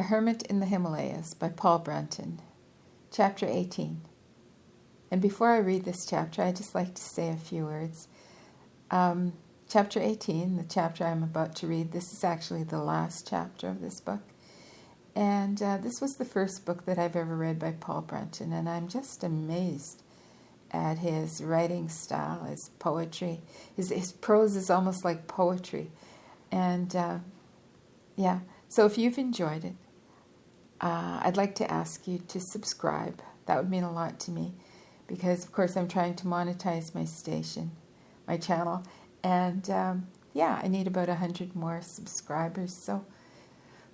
A Hermit in the Himalayas by Brunton, Chapter 18. And before I read this chapter, I'd just like to say a few words. Chapter 18, the chapter I'm about to read, this is actually the last chapter of this book. And this was the first book that I've ever read by Brunton, and I'm just amazed at his writing style, his poetry. His prose is almost like poetry. And so if you've enjoyed it, I'd like to ask you to subscribe. That would mean a lot to me because, of course, I'm trying to monetize my station, my channel. And, I need about 100 more subscribers. So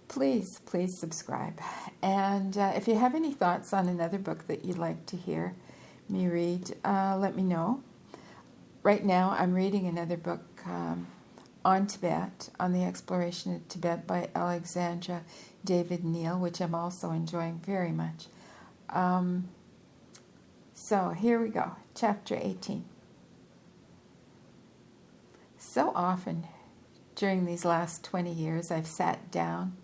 please subscribe. And if you have any thoughts on another book that you'd like to hear me read, let me know. Right now, I'm reading another book on Tibet, on the exploration of Tibet by Alexandra David Neal, which I'm also enjoying very much. So here we go, Chapter 18. So often during these last 20 years, I've sat down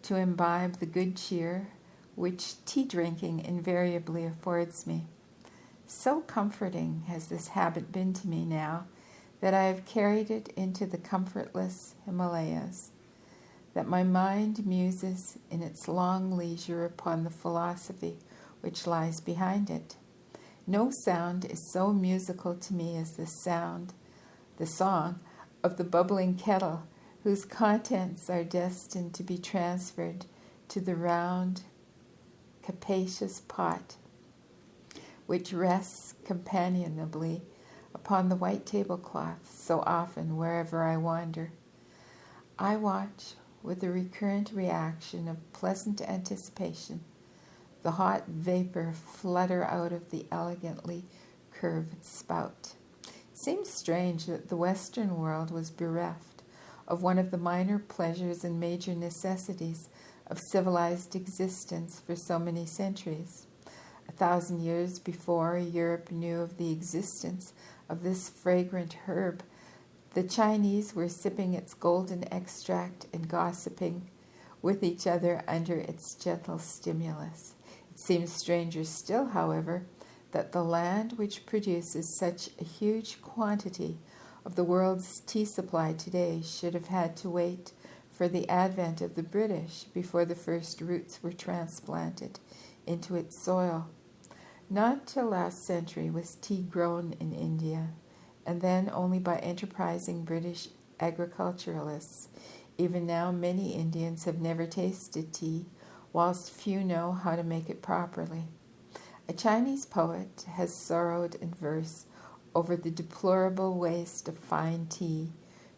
to imbibe the good cheer which tea drinking invariably affords me. So comforting has this habit been to me now that I have carried it into the comfortless Himalayas, that my mind muses in its long leisure upon the philosophy which lies behind it. No sound is so musical to me as the song of the bubbling kettle, whose contents are destined to be transferred to the round, capacious pot, which rests companionably upon the white tablecloth so often wherever I wander. I watch with a recurrent reaction of pleasant anticipation the hot vapor flutter out of the elegantly curved spout. It seems strange that the Western world was bereft of one of the minor pleasures and major necessities of civilized existence for so many centuries. 1,000 years before Europe knew of the existence of this fragrant herb, the Chinese were sipping its golden extract and gossiping with each other under its gentle stimulus. It seems stranger still, however, that the land which produces such a huge quantity of the world's tea supply today should have had to wait for the advent of the British before the first roots were transplanted into its soil. Not till last century was tea grown in India, and then only by enterprising British agriculturalists. Even now, many Indians have never tasted tea, whilst few know how to make it properly. A Chinese poet has sorrowed in verse over the deplorable waste of fine tea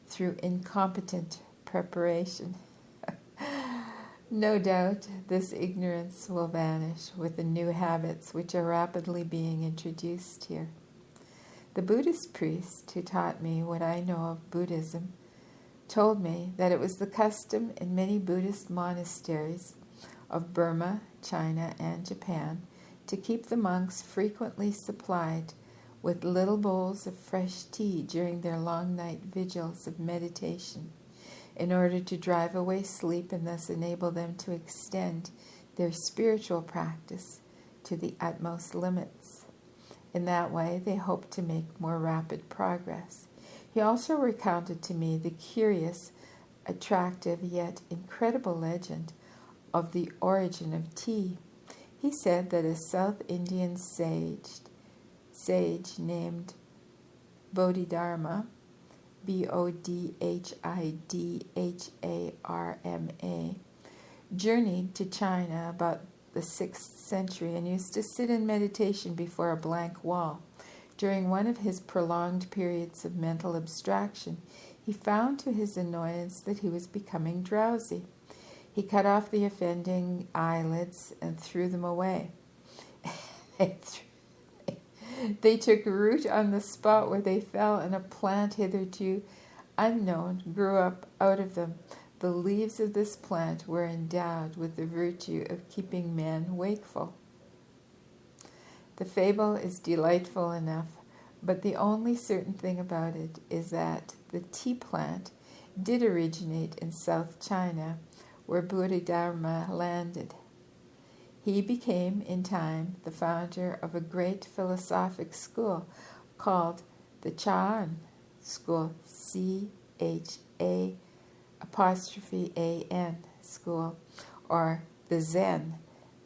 through incompetent preparation. No doubt this ignorance will vanish with the new habits which are rapidly being introduced here. The Buddhist priest who taught me what I know of Buddhism told me that it was the custom in many Buddhist monasteries of Burma, China, and Japan to keep the monks frequently supplied with little bowls of fresh tea during their long night vigils of meditation, in order to drive away sleep and thus enable them to extend their spiritual practice to the utmost limits. In that way, they hoped to make more rapid progress. He also recounted to me the curious, attractive, yet incredible legend of the origin of tea. He said that a South Indian sage named Bodhidharma, Bodhidharma, journeyed to China about the 6th century and used to sit in meditation before a blank wall. During one of his prolonged periods of mental abstraction, he found to his annoyance that he was becoming drowsy. He cut off the offending eyelids and threw them away. They took root on the spot where they fell, and a plant hitherto unknown grew up out of them. The leaves of this plant were endowed with the virtue of keeping men wakeful. The fable is delightful enough, but the only certain thing about it is that the tea plant did originate in South China, where Bodhidharma landed. He became, in time, the founder of a great philosophic school called the Chan School, CHA''AN School, or the Zen,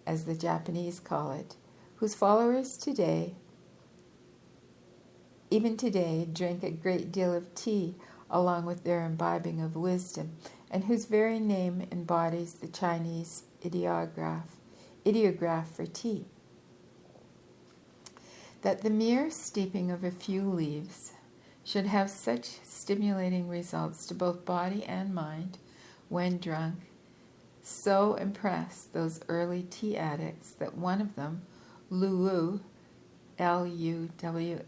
as the Japanese call it, whose followers even today, drink a great deal of tea along with their imbibing of wisdom, and whose very name embodies the Chinese ideograph for tea. That the mere steeping of a few leaves should have such stimulating results to both body and mind when drunk so impressed those early tea addicts that one of them, Luwuh, Luwhuh,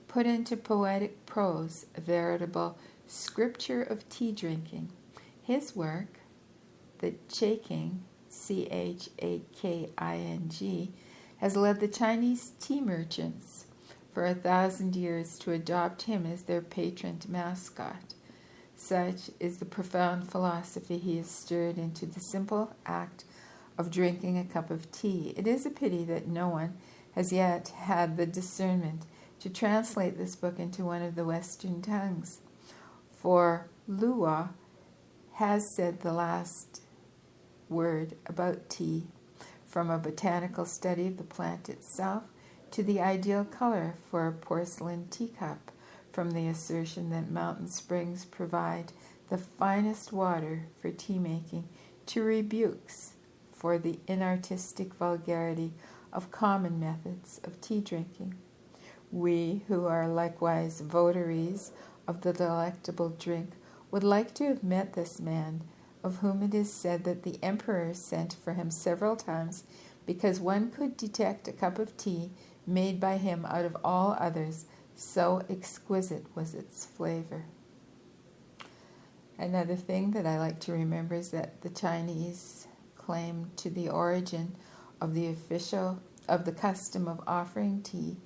put into poetic prose a veritable scripture of tea drinking. His work, the Chaking, Chaking, has led the Chinese tea merchants for 1,000 years to adopt him as their patron mascot. Such is the profound philosophy he has stirred into the simple act of drinking a cup of tea. It is a pity that no one has yet had the discernment to translate this book into one of the Western tongues. For Luwhuh has said the last word about tea, from a botanical study of the plant itself to the ideal color for a porcelain teacup, from the assertion that mountain springs provide the finest water for tea making to rebukes for the inartistic vulgarity of common methods of tea drinking. We, who are likewise votaries of the delectable drink, would like to have met this man, of whom it is said that the emperor sent for him several times because one could detect a cup of tea made by him out of all others, so exquisite was its flavor. Another thing that I like to remember is that the Chinese claim to the origin of the custom of offering tea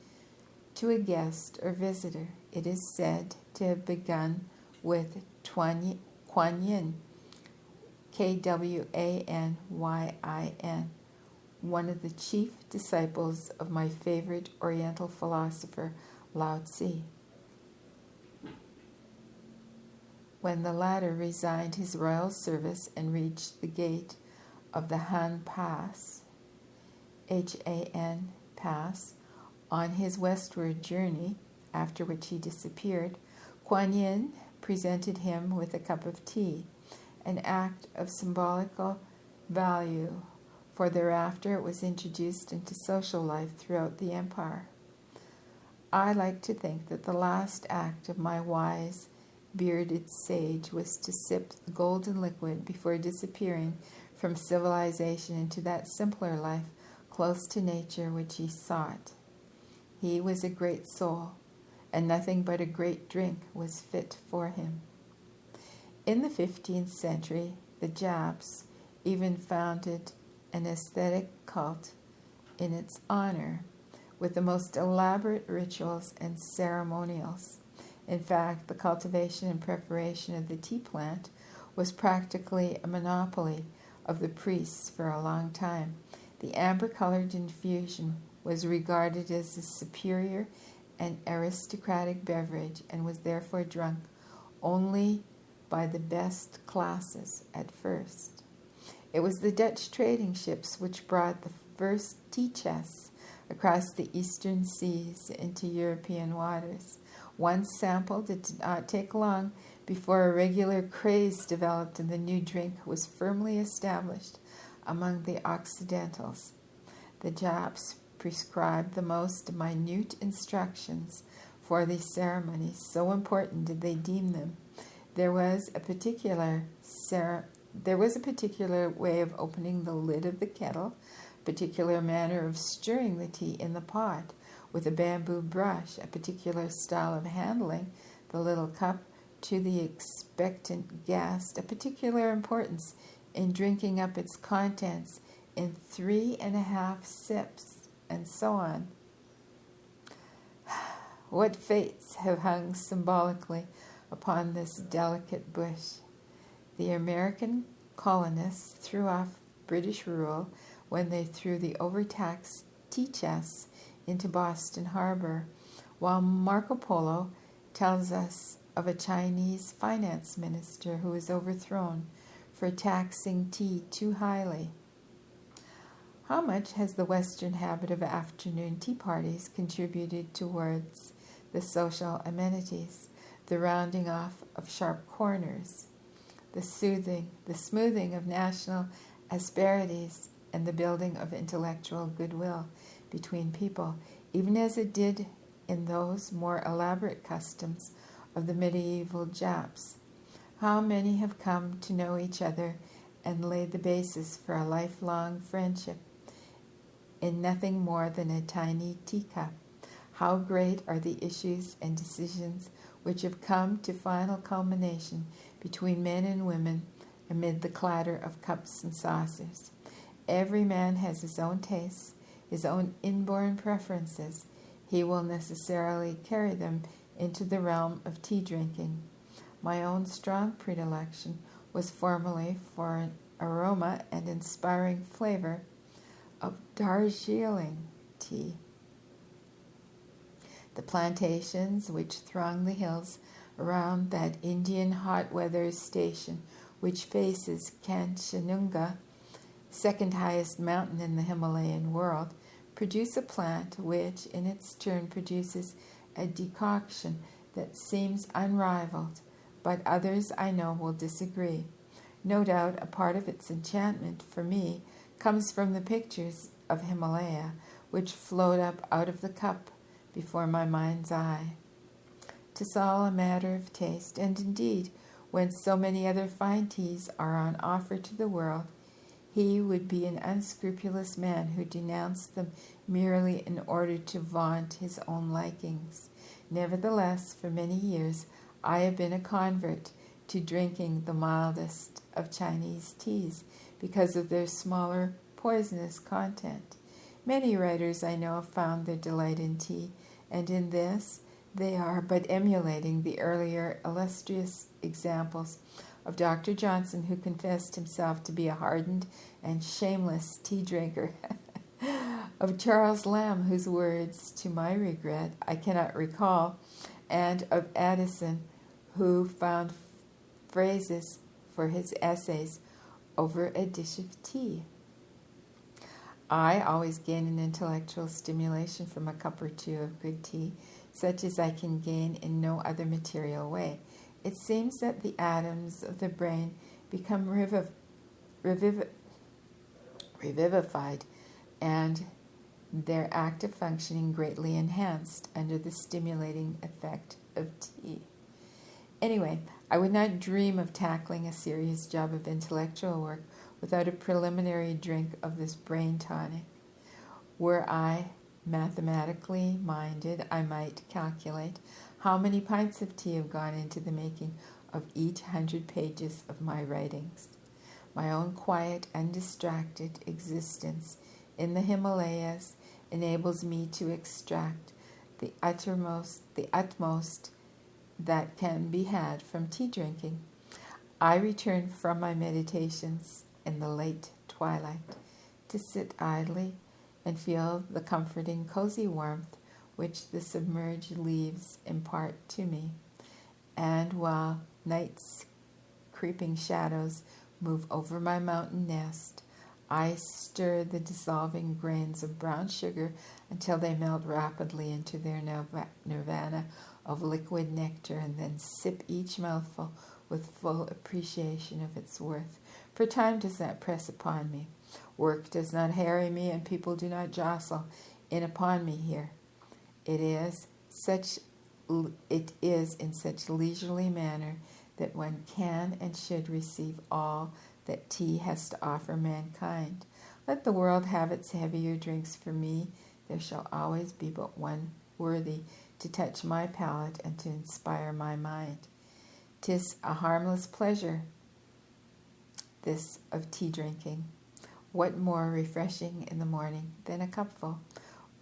to a guest or visitor. It is said to have begun with Kuan Yin, Kwanyin, one of the chief disciples of my favorite Oriental philosopher, Lao Tzu. When the latter resigned his royal service and reached the gate of the Han Pass, H-A-N Pass, on his westward journey, after which he disappeared, Kuan Yin presented him with a cup of tea, an act of symbolical value, for thereafter it was introduced into social life throughout the empire. I like to think that the last act of my wise, bearded sage was to sip the golden liquid before disappearing from civilization into that simpler life close to nature which he sought. He was a great soul, and nothing but a great drink was fit for him. In the 15th century, the Japs even founded an aesthetic cult in its honor, with the most elaborate rituals and ceremonials. In fact, the cultivation and preparation of the tea plant was practically a monopoly of the priests for a long time. The amber-colored infusion was regarded as a superior and aristocratic beverage and was therefore drunk only by the best classes at first. It was the Dutch trading ships which brought the first tea chests across the eastern seas into European waters. Once sampled, it did not take long before a regular craze developed and the new drink was firmly established among the Occidentals. The Japs prescribed the most minute instructions for these ceremonies, so important did they deem them. There was a particular way of opening the lid of the kettle, a particular manner of stirring the tea in the pot with a bamboo brush, a particular style of handling the little cup to the expectant guest, a particular importance in drinking up its contents in 3.5 sips, and so on. What fates have hung symbolically upon this delicate bush? The American colonists threw off British rule when they threw the overtaxed tea chests into Boston Harbor, while Marco Polo tells us of a Chinese finance minister who was overthrown for taxing tea too highly. How much has the Western habit of afternoon tea parties contributed towards the social amenities, the rounding off of sharp corners, the smoothing of national asperities, and the building of intellectual goodwill between people, even as it did in those more elaborate customs of the medieval Japs? How many have come to know each other and laid the basis for a lifelong friendship in nothing more than a tiny teacup? How great are the issues and decisions which have come to final culmination between men and women amid the clatter of cups and saucers. Every man has his own tastes, his own inborn preferences. He will necessarily carry them into the realm of tea drinking. My own strong predilection was formerly for an aroma and inspiring flavor of Darjeeling tea. The plantations which throng the hills around that Indian hot weather station which faces Kanchenjunga, second highest mountain in the Himalayan world, produce a plant which in its turn produces a decoction that seems unrivaled, but others I know will disagree. No doubt a part of its enchantment for me comes from the pictures of Himalaya which float up out of the cup before my mind's eye. 'Tis all a matter of taste, and indeed, when so many other fine teas are on offer to the world, he would be an unscrupulous man who denounced them merely in order to vaunt his own likings. Nevertheless, for many years, I have been a convert to drinking the mildest of Chinese teas because of their smaller poisonous content. Many writers I know have found their delight in tea, and in this they are but emulating the earlier illustrious examples of Dr. Johnson, who confessed himself to be a hardened and shameless tea drinker, of Charles Lamb, whose words, to my regret, I cannot recall, and of Addison, who found phrases for his essays over a dish of tea. I always gain an intellectual stimulation from a cup or two of good tea, such as I can gain in no other material way. It seems that the atoms of the brain become revivified and their active functioning greatly enhanced under the stimulating effect of tea. Anyway, I would not dream of tackling a serious job of intellectual work without a preliminary drink of this brain tonic. Were I mathematically minded, I might calculate how many pints of tea have gone into the making of each 100 pages of my writings. My own quiet, undistracted existence in the Himalayas enables me to extract the utmost that can be had from tea drinking. I return from my meditations in the late twilight to sit idly and feel the comforting, cozy warmth which the submerged leaves impart to me. And while night's creeping shadows move over my mountain nest, I stir the dissolving grains of brown sugar until they melt rapidly into their nirvana of liquid nectar, and then sip each mouthful with full appreciation of its worth. For time does not press upon me. Work does not harry me, and people do not jostle in upon me here. It is in such leisurely manner that one can and should receive all that tea has to offer mankind. Let the world have its heavier drinks. For me, there shall always be but one worthy to touch my palate and to inspire my mind. 'Tis a harmless pleasure, this of tea drinking. What more refreshing in the morning than a cupful?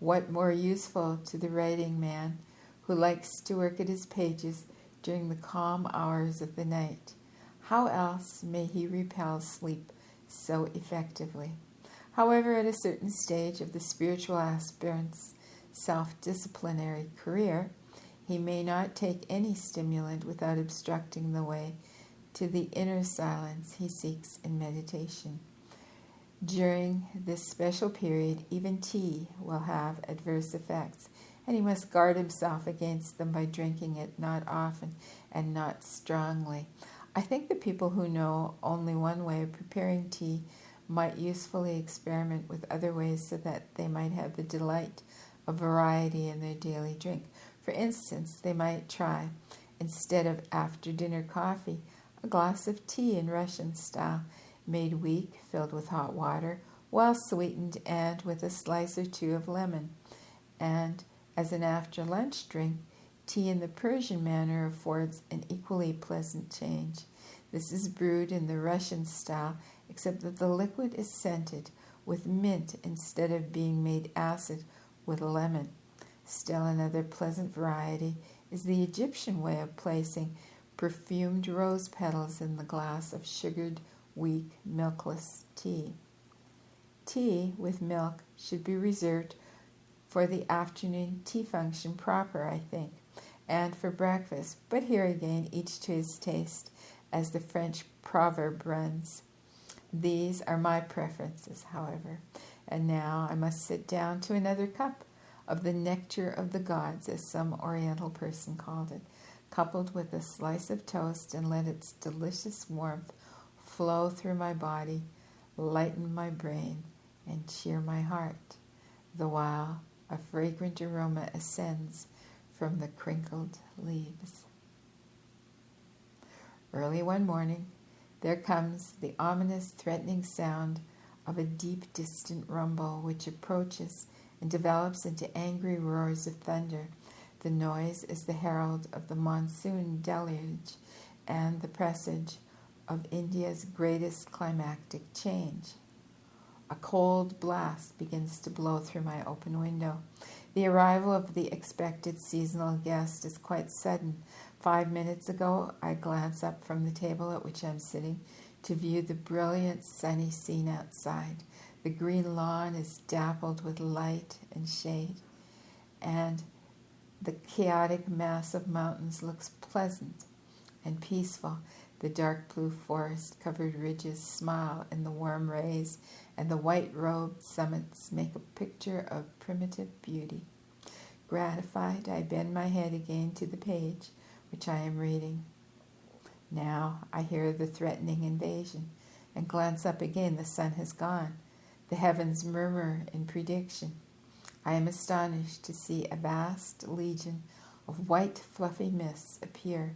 What more useful to the writing man who likes to work at his pages during the calm hours of the night? How else may he repel sleep so effectively? However, at a certain stage of the spiritual aspirant's self-disciplinary career, he may not take any stimulant without obstructing the way to the inner silence he seeks in meditation. During this special period, even tea will have adverse effects, and he must guard himself against them by drinking it not often and not strongly. I think the people who know only one way of preparing tea might usefully experiment with other ways so that they might have the delight of variety in their daily drink. For instance, they might try, instead of after-dinner coffee, a glass of tea in Russian style, made weak, filled with hot water, well sweetened, and with a slice or two of lemon. And as an after-lunch drink, tea in the Persian manner affords an equally pleasant change. This is brewed in the Russian style, except that the liquid is scented with mint instead of being made acid with lemon. Still another pleasant variety is the Egyptian way of placing perfumed rose petals in the glass of sugared, weak, milkless tea. Tea with milk should be reserved for the afternoon tea function proper, I think, and for breakfast, but here again, each to his taste, as the French proverb runs. These are my preferences, however, and now I must sit down to another cup of the nectar of the gods, as some Oriental person called it, coupled with a slice of toast, and let its delicious warmth flow through my body, lighten my brain, and cheer my heart, the while a fragrant aroma ascends from the crinkled leaves. Early one morning, there comes the ominous, threatening sound of a deep, distant rumble, which approaches and develops into angry roars of thunder. The noise is the herald of the monsoon deluge and the presage of India's greatest climactic change. A cold blast begins to blow through my open window. The arrival of the expected seasonal guest is quite sudden. 5 minutes ago, I glance up from the table at which I'm sitting to view the brilliant sunny scene outside. The green lawn is dappled with light and shade, and the chaotic mass of mountains looks pleasant and peaceful. The dark blue forest-covered ridges smile in the warm rays, and the white-robed summits make a picture of primitive beauty. Gratified, I bend my head again to the page which I am reading. Now I hear the threatening invasion, and glance up again. The sun has gone. The heavens murmur in prediction. I am astonished to see a vast legion of white, fluffy mists appear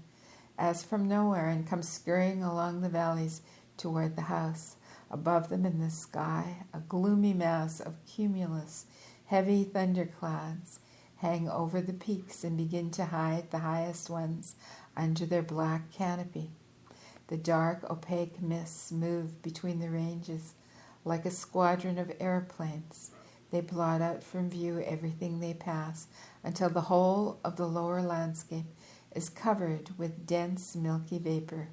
as from nowhere and come scurrying along the valleys toward the house. Above them in the sky, a gloomy mass of cumulus, heavy thunderclouds hang over the peaks and begin to hide the highest ones under their black canopy. The dark, opaque mists move between the ranges like a squadron of airplanes. They blot out from view everything they pass until the whole of the lower landscape is covered with dense, milky vapor,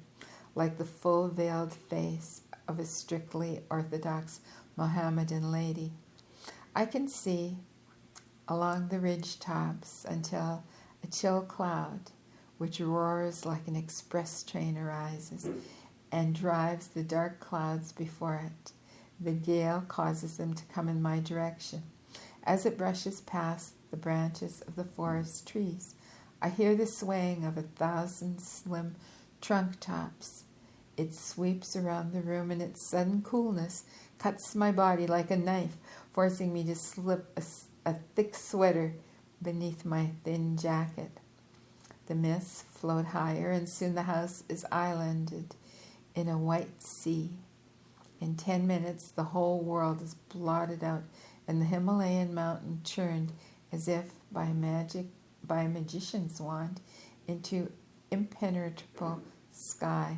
like the full-veiled face of a strictly orthodox Mohammedan lady. I can see along the ridge tops until a chill cloud, which roars like an express train, arises and drives the dark clouds before it. The gale causes them to come in my direction. As it brushes past the branches of the forest trees, I hear the swaying of 1,000 slim trunk tops. It sweeps around the room, and its sudden coolness cuts my body like a knife, forcing me to slip a thick sweater beneath my thin jacket. The mists float higher, and soon the house is islanded in a white sea. In 10 minutes, the whole world is blotted out, and the Himalayan mountain turned, as if by a magician's wand, into impenetrable sky.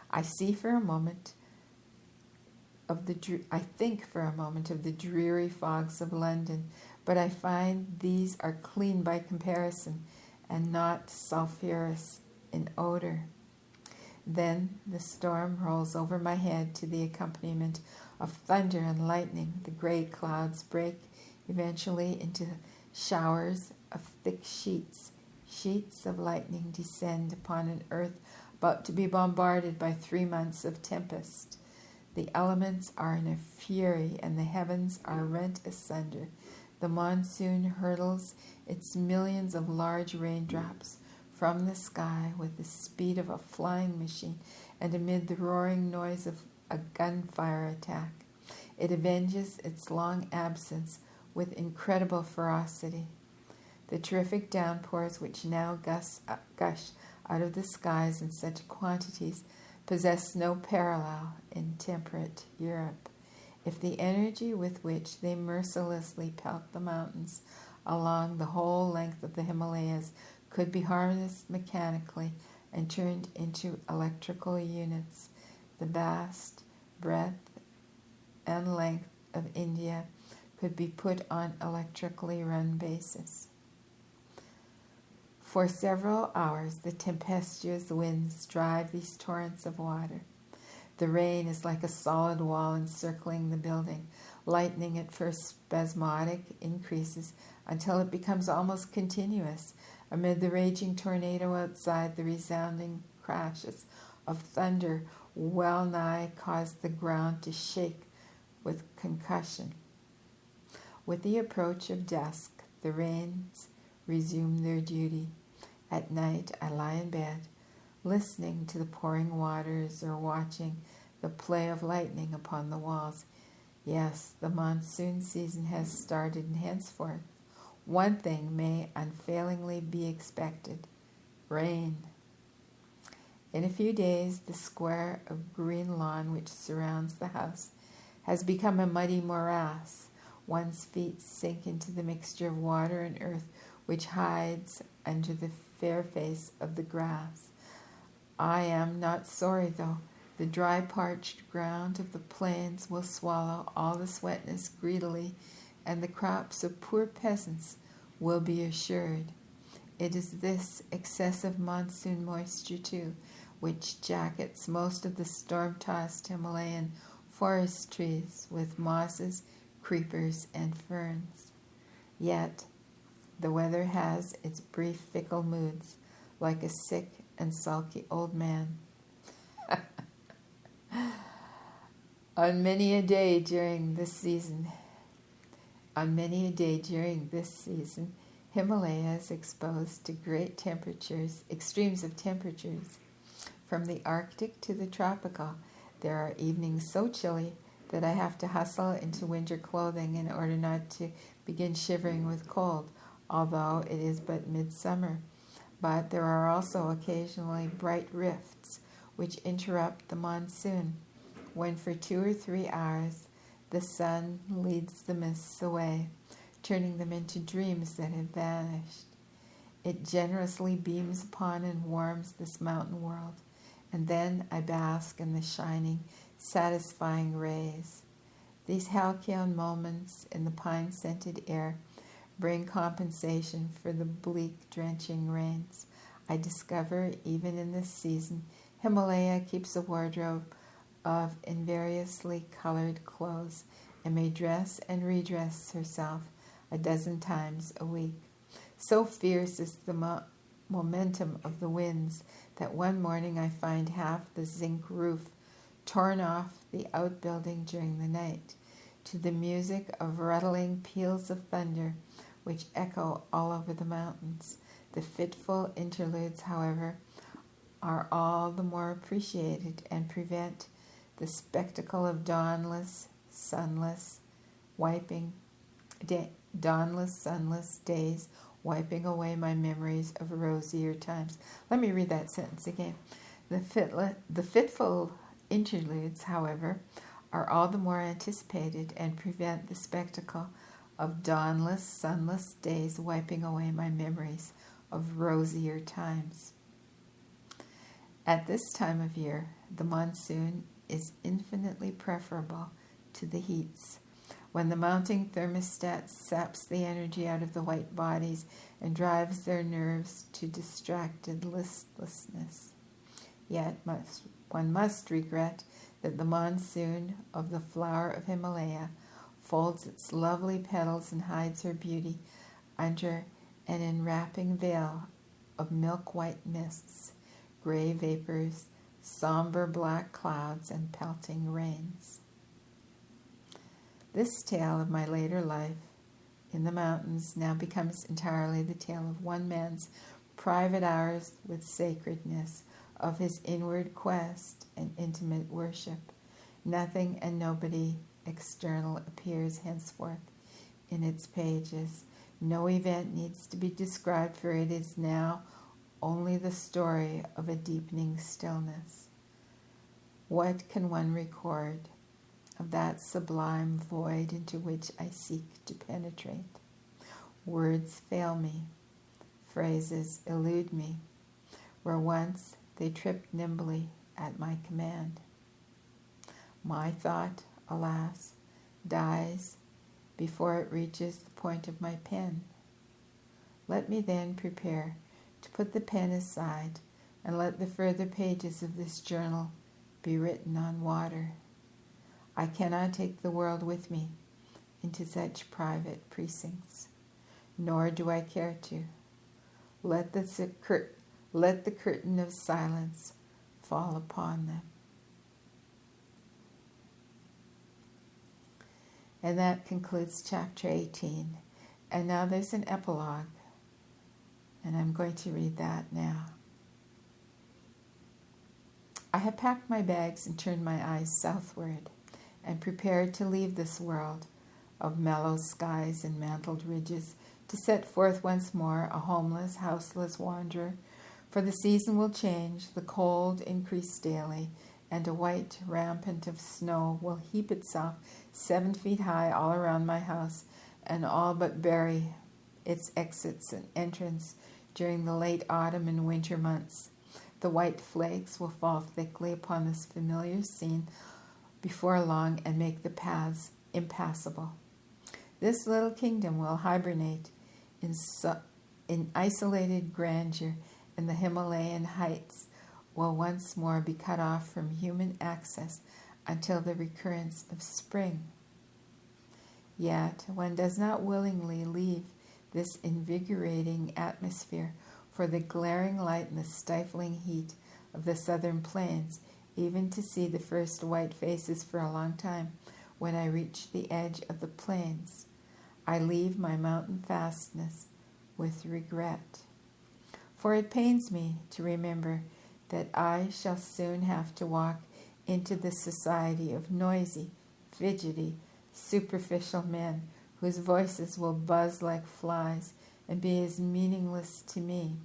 I think for a moment of the dreary fogs of London, but I find these are clean by comparison and not sulphurous in odor. Then the storm rolls over my head to the accompaniment of thunder and lightning. The gray clouds break eventually into showers of thick sheets. Sheets of lightning descend upon an earth about to be bombarded by 3 months of tempest. The elements are in a fury, and the heavens are rent asunder. The monsoon hurtles its millions of large raindrops from the sky with the speed of a flying machine, and amid the roaring noise of a gunfire attack, it avenges its long absence with incredible ferocity. The terrific downpours which now gush out of the skies in such quantities possess no parallel in temperate Europe. If the energy with which they mercilessly pelt the mountains along the whole length of the Himalayas could be harnessed mechanically and turned into electrical units, the vast breadth and length of India could be put on electrically run basis. For several hours, the tempestuous winds drive these torrents of water. The rain is like a solid wall encircling the building. Lightning, at first spasmodic, increases until it becomes almost continuous. Amid the raging tornado outside, the resounding crashes of thunder well nigh cause the ground to shake with concussion. With the approach of dusk, the rains resume their duty. At night, I lie in bed, listening to the pouring waters or watching the play of lightning upon the walls. Yes, the monsoon season has started, and henceforth one thing may unfailingly be expected: rain. In a few days, the square of green lawn which surrounds the house has become a muddy morass. One's feet sink into the mixture of water and earth which hides under the fair face of the grass. I am not sorry, though. The dry, parched ground of the plains will swallow all this wetness greedily, and the crops of poor peasants will be assured. It is this excessive monsoon moisture, too, which jackets most of the storm-tossed Himalayan forest trees with mosses, creepers, and ferns. Yet the weather has its brief fickle moods, like a sick and sulky old man. On many a day during this season, Himalaya is exposed to great extremes of temperatures. From the Arctic to the tropical, there are evenings so chilly that I have to hustle into winter clothing in order not to begin shivering with cold, although it is but midsummer. But there are also occasionally bright rifts which interrupt the monsoon, when for 2 or 3 hours the sun leads the mists away, turning them into dreams that have vanished. It generously beams upon and warms this mountain world, and then I bask in the shining, satisfying rays. These halcyon moments in the pine-scented air bring compensation for the bleak, drenching rains. I discover, even in this season, Himalaya keeps a wardrobe of invariously colored clothes and may dress and redress herself a dozen times a week. So fierce is the momentum of the winds that one morning I find half the zinc roof torn off the outbuilding during the night, to the music of rattling peals of thunder which echo all over the mountains. The fitful interludes, however, are all the more appreciated and prevent the spectacle of dawnless, sunless days wiping away my memories of rosier times. Let me read that sentence again. The fitful interludes, however, are all the more anticipated and prevent the spectacle of dawnless, sunless days wiping away my memories of rosier times. At this time of year, the monsoon is infinitely preferable to the heats, when the mounting thermostat saps the energy out of the white bodies and drives their nerves to distracted listlessness. Yet one must regret that the monsoon of the flower of Himalaya folds its lovely petals and hides her beauty under an enwrapping veil of milk-white mists, gray vapors, somber black clouds, and pelting rains. This tale of my later life in the mountains now becomes entirely the tale of one man's private hours with sacredness, of his inward quest and intimate worship. Nothing and nobody external appears henceforth in its pages. No event needs to be described, for it is now only the story of a deepening stillness. What can one record of that sublime void into which I seek to penetrate? Words fail me, phrases elude me, where once they tripped nimbly at my command. My thought, alas, dies before it reaches the point of my pen. Let me then prepare to put the pen aside and let the further pages of this journal be written on water. I cannot take the world with me into such private precincts, nor do I care to. Let the curtain of silence fall upon them. And that concludes chapter 18. And now there's an epilogue, and I'm going to read that now. I have packed my bags and turned my eyes southward, and prepared to leave this world of mellow skies and mantled ridges, to set forth once more a homeless, houseless wanderer. For the season will change, the cold increase daily, and a white rampant of snow will heap itself 7 feet high all around my house, and all but bury its exits and entrance during the late autumn and winter months. The white flakes will fall thickly upon this familiar scene before long and make the paths impassable. This little kingdom will hibernate in isolated grandeur, and the Himalayan heights will once more be cut off from human access until the recurrence of spring. Yet one does not willingly leave this invigorating atmosphere for the glaring light and the stifling heat of the southern plains, even to see the first white faces for a long time. When I reach the edge of the plains, I leave my mountain fastness with regret. For it pains me to remember that I shall soon have to walk into the society of noisy, fidgety, superficial men whose voices will buzz like flies and be as meaningless to me.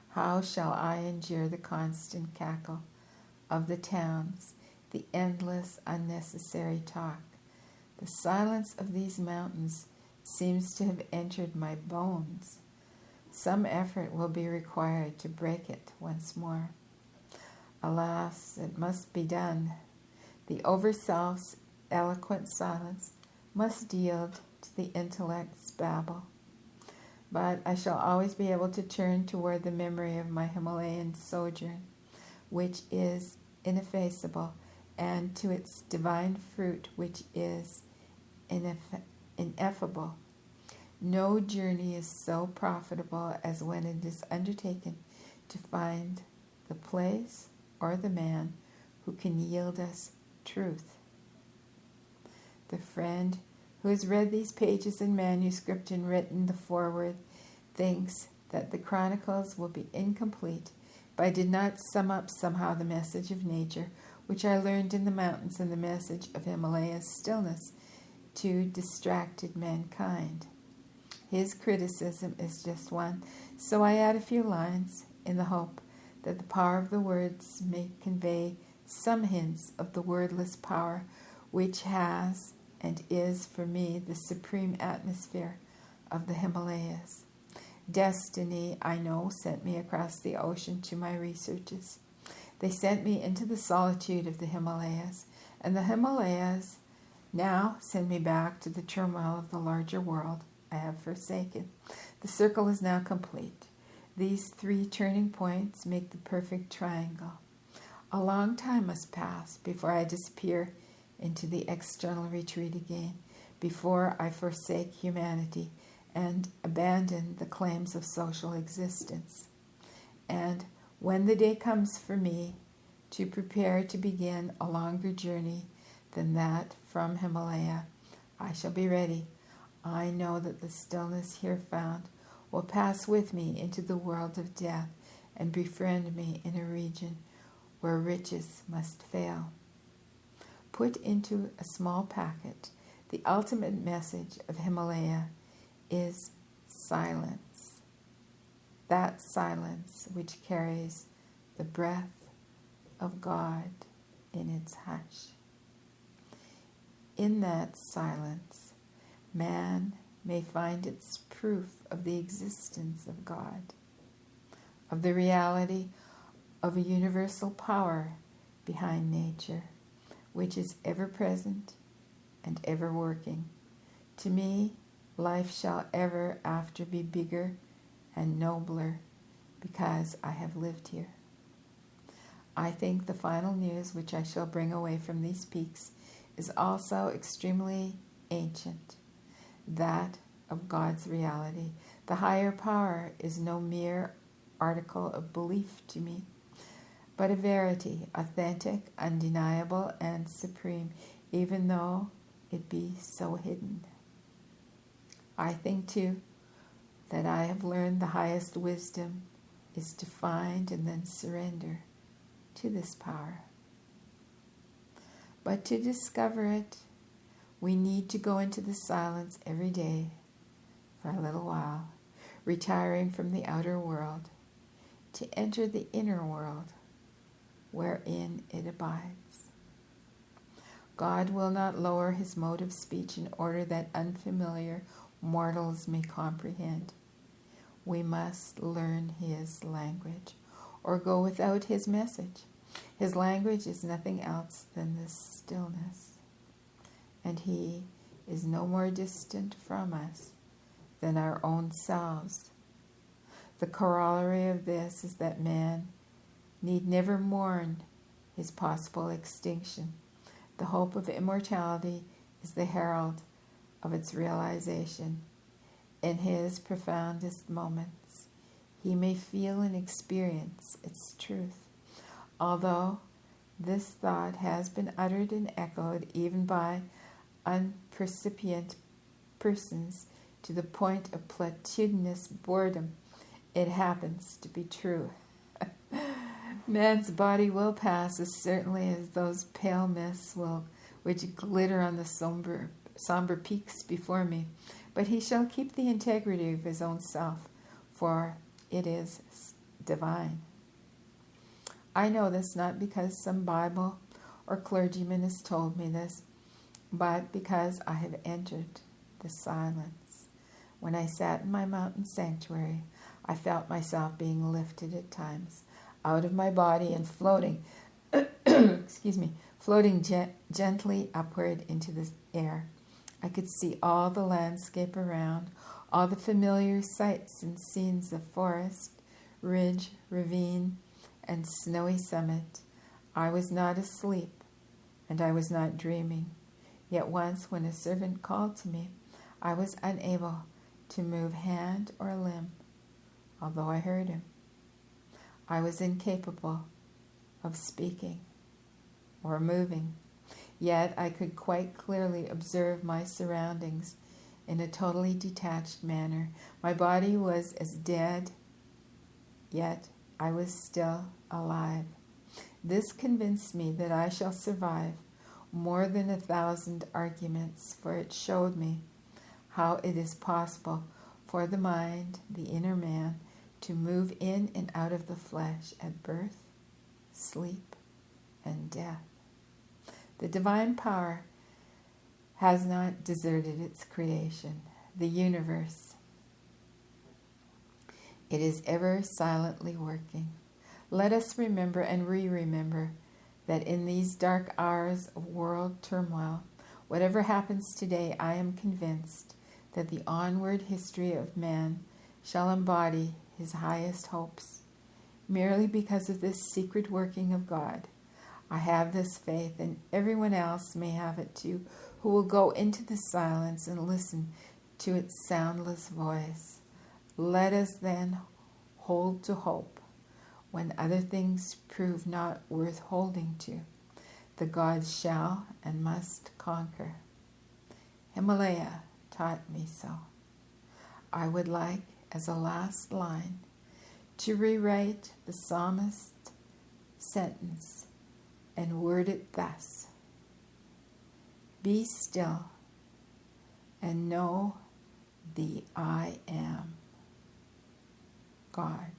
How shall I endure the constant cackle of the towns, the endless, unnecessary talk? The silence of these mountains seems to have entered my bones. Some effort will be required to break it once more. Alas, it must be done. The over-self's eloquent silence must yield to the intellect's babble. But I shall always be able to turn toward the memory of my Himalayan sojourn, which is ineffaceable, and to its divine fruit, which is ineffable. No journey is so profitable as when it is undertaken to find the place or the man who can yield us truth. The friend who has read these pages in manuscript and written the foreword thinks that the chronicles will be incomplete if I did not sum up somehow the message of nature, which I learned in the mountains, and the message of Himalaya's stillness to distracted mankind. His criticism is just one, so I add a few lines in the hope that the power of the words may convey some hints of the wordless power which has and is for me the supreme atmosphere of the Himalayas. Destiny, I know, sent me across the ocean to my researches. They sent me into the solitude of the Himalayas, and the Himalayas now send me back to the turmoil of the larger world I have forsaken. The circle is now complete. These 3 turning points make the perfect triangle. A long time must pass before I disappear into the external retreat again, before I forsake humanity and abandon the claims of social existence. And when the day comes for me to prepare to begin a longer journey than that from Himalaya, I shall be ready. I know that the stillness here found will pass with me into the world of death and befriend me in a region where riches must fail. Put into a small packet, the ultimate message of Himalaya is silence. That silence which carries the breath of God in its hush. In that silence, man may find its proof of the existence of God, of the reality of a universal power behind nature, which is ever present and ever working. To me, life shall ever after be bigger and nobler because I have lived here. I think the final news which I shall bring away from these peaks is also extremely ancient, that of God's reality. The higher power is no mere article of belief to me, but a verity, authentic, undeniable, and supreme, even though it be so hidden. I think, too, that I have learned the highest wisdom is to find and then surrender to this power. But to discover it, we need to go into the silence every day for a little while, retiring from the outer world to enter the inner world wherein it abides. God will not lower his mode of speech in order that unfamiliar mortals may comprehend. We must learn his language or go without his message. His language is nothing else than this stillness, and he is no more distant from us than our own selves. The corollary of this is that man need never mourn his possible extinction. The hope of immortality is the herald of its realization. In his profoundest moments, he may feel and experience its truth. Although this thought has been uttered and echoed even by unpercipient persons to the point of platitudinous boredom, it happens to be true. Man's body will pass as certainly as those pale mists which glitter on the somber peaks before me, but he shall keep the integrity of his own self, for it is divine. I know this not because some Bible or clergyman has told me this, but because I have entered the silence. When I sat in my mountain sanctuary, I felt myself being lifted at times out of my body and floating, floating gently upward into the air. I could see all the landscape around, all the familiar sights and scenes of forest, ridge, ravine, and snowy summit. I was not asleep, and I was not dreaming. Yet once, when a servant called to me, I was unable to move hand or limb, although I heard him. I was incapable of speaking or moving, yet I could quite clearly observe my surroundings in a totally detached manner. My body was as dead, yet I was still alive. This convinced me that I shall survive more than 1,000 arguments, for it showed me how it is possible for the mind, the inner man, to move in and out of the flesh at birth, sleep, and death. The divine power has not deserted its creation, the universe. It is ever silently working. Let us remember and re-remember that in these dark hours of world turmoil, whatever happens today, I am convinced that the onward history of man shall embody his highest hopes, merely because of this secret working of God. I have this faith, and everyone else may have it too, who will go into the silence and listen to its soundless voice. Let us then hold to hope when other things prove not worth holding to. The gods shall and must conquer. Himalaya taught me so. I would like, as a last line, to rewrite the psalmist's sentence and word it thus: Be still and know the I am God.